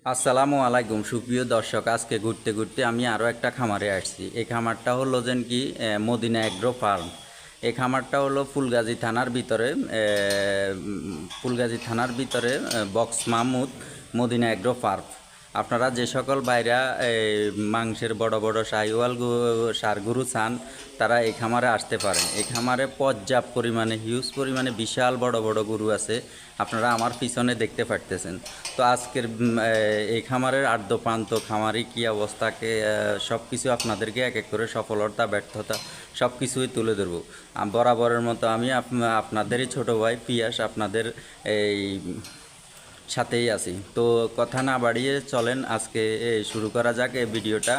আসসালামু আলাইকুম সুপ্রিয় দর্শক, আজকে ঘুরতে ঘুরতে আমি আরও একটা খামারে আসছি। এই খামারটা হলো যেন কি মদিনা এগ্রো ফার্ম। এই খামারটা হলো ফুলগাজী থানার ভিতরে বক্স মাহমুদ মদিনা এগ্রো ফার্ম। আপনারা যে সকল বাইরা মাংসের বড় বড় শাহিওয়াল সার গরু চান, তারা এই খামারে আসতে পারেন। এই খামারে পর্যাপ্ত পরিমাণে হিউজ পরিমাণে বিশাল বড় বড় গরু আছে, আপনারা আমার পিছনে দেখতে পারতেছেন। তো আজকের এই খামারের আদ্যপ্রান্ত খামারি কী অবস্থাকে সব কিছু আপনাদেরকে এক এক করে সফলতা ব্যর্থতা সব কিছুই তুলে ধরবো। বরাবরের মতো আমি আপনাদেরই ছোট ভাই পিয়াস আপনাদের এই সাথেই আছি। তো কথা না বাড়িয়ে চলেন আজকে শুরু করা যাক এই ভিডিওটা।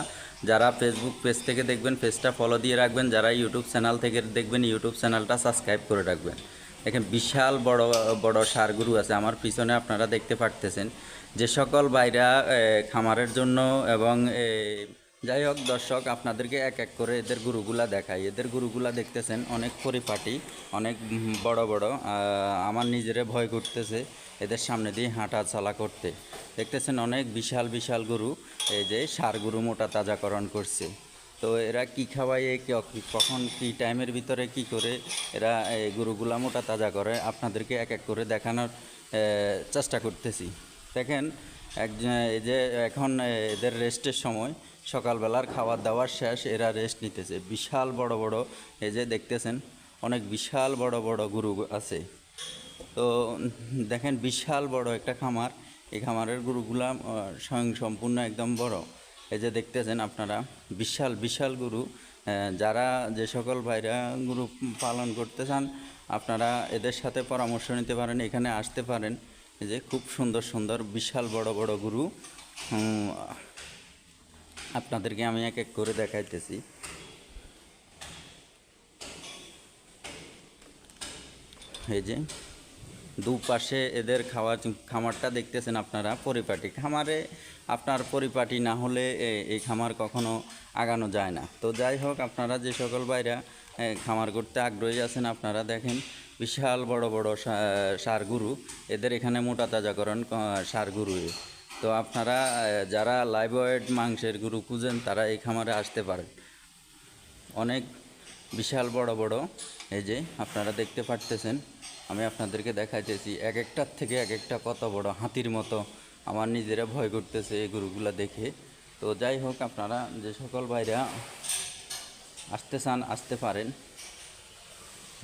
যারা ফেসবুক পেজ থেকে দেখবেন পেজটা ফলো দিয়ে রাখবেন, যারা ইউটিউব চ্যানেল থেকে দেখবেন ইউটিউব চ্যানেলটা সাবস্ক্রাইব করে রাখবেন। দেখেন বিশাল বড় বড় ষাঁড় গরু আছে আমার পিছনে, আপনারা দেখতে পারতেছেন। যে সকল বাইরা খামারের জন্য এবং যাই হোক দর্শক, আপনাদেরকে এক এক করে এদের গরুগুলা দেখাই। এদের গরুগুলা দেখতেছেন অনেক পরিপাটি, অনেক বড় বড়। আমার নিজেরে ভয় করতেছে এদের সামনে দিয়ে হাঁটা চলা করতে। দেখতেছেন অনেক বিশাল বিশাল গরু, এই যে ষাঁড় গরু মোটা তাজাকরণ করছে। তো এরা কি খাওয়ায়, কখন কি টাইমের ভিতরে কি করে এরা এই গরুগুলা মোটা তাজা করে আপনাদেরকে এক এক করে দেখানোর চেষ্টা করতেছি। দেখেন এই যে এখন এদের রেস্টের সময়, সকালবেলার খাবার দাওয়ার শেষ, এরা রেস্ট নিতেছে। বিশাল বড় বড় এই যে দেখতেছেন অনেক বিশাল বড় বড় গরু আছে। তো দেখেন বিশাল বড় একটা খামার। এই খামারের গরুগুলা স্বয়ং সম্পূর্ণ একদম বড়। এই যে দেখতেছেন আপনারা বিশাল বিশাল গরু। যারা যে সকল ভাইরা গরু পালন করতে চান, আপনারা এদের সাথে পরামর্শ নিতে পারেন, এখানে আসতে পারেন। এই যে খুব সুন্দর সুন্দর বিশাল বড় বড় গরু আপনাদেরকে আমি এক এক করে দেখাইতেছি। এই যে দুপাশে এদের খামারটা দেখতেছেন আপনারা পরিপাটি। খামারে আপনার পরিপাটি না হলে এই খামার কখনো আগানো যায় না। তো যাই হোক, আপনারা যে সকল ভাইরা খামার করতে আগ্রহী আছেন, আপনারা দেখেন বিশাল বড় বড় ষাঁড় গরু, এদের এখানে মোটা তাজাকরণ ষাঁড় গরু। তো আপনারা যারা লাইভ ওয়েট মাংসের গরু খুঁজেন, তারা এই খামারে আসতে পারেন। অনেক বিশাল বড় বড় এই যে আপনারা দেখতে পারতেছেন, আমি আপনাদেরকে দেখাইতেছি এক একটার থেকে এক একটা কত বড়, হাতির মতো। আমার নিজেরা ভয় করতেছে এই গরুগুলো দেখে। তো যাই হোক, আপনারা যে সকল ভাইরা আসতে চান আসতে পারেন।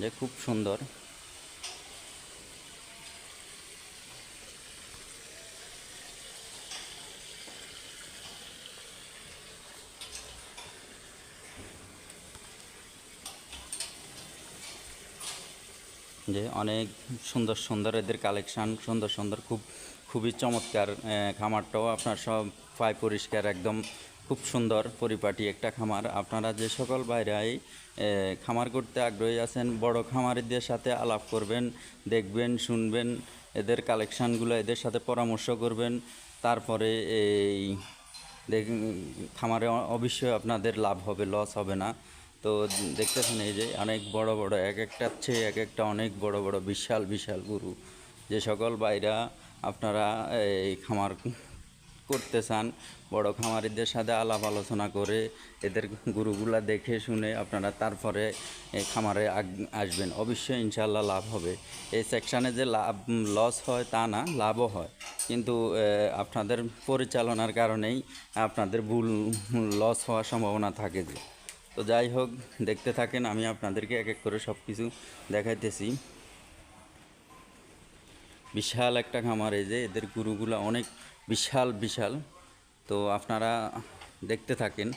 যে খুব সুন্দর যে অনেক সুন্দর সুন্দর এদের কালেকশান, সুন্দর সুন্দর খুবই চমৎকার। খামারটাও আপনার সব পায় পরিষ্কার, একদম খুব সুন্দর পরিপাটি একটা খামার। আপনারা যে সকল বাইরাই খামার করতে আগ্রহী আছেন, বড় খামারিদের সাথে আলাপ করবেন, দেখবেন, শুনবেন এদের কালেকশানগুলো, এদের সাথে পরামর্শ করবেন। তারপরে এই খামারে অবশ্যই আপনাদের লাভ হবে, লস হবে না। তো দেখতেছেন এই যে অনেক বড় বড়, এক একটার চেয়ে এক একটা অনেক বড় বড় বিশাল বিশাল গরু। যে সকল ভাইরা আপনারা এই খামার করতে চান, বড় খামারিদের সাথে আলাপ আলোচনা করে এদের গরুগুলা দেখে শুনে আপনারা তারপরে খামারে আসবেন, অবশ্যই ইনশাল্লাহ লাভ হবে। এই সেকশানে যে লাভ লস হয় তা না, লাভও হয়, কিন্তু আপনাদের পরিচালনার কারণেই আপনাদের ভুল লস হওয়ার সম্ভাবনা থাকে। যে তো যাই হোক, দেখতে থাকেন, আমি আপনাদেরকে এক এক করে সব কিছু দেখাইতেছি। বিশাল একটা খামার, এই যে এদের গরুগুলো অনেক বিশাল বিশাল। তো আপনারা দেখতে থাকেন।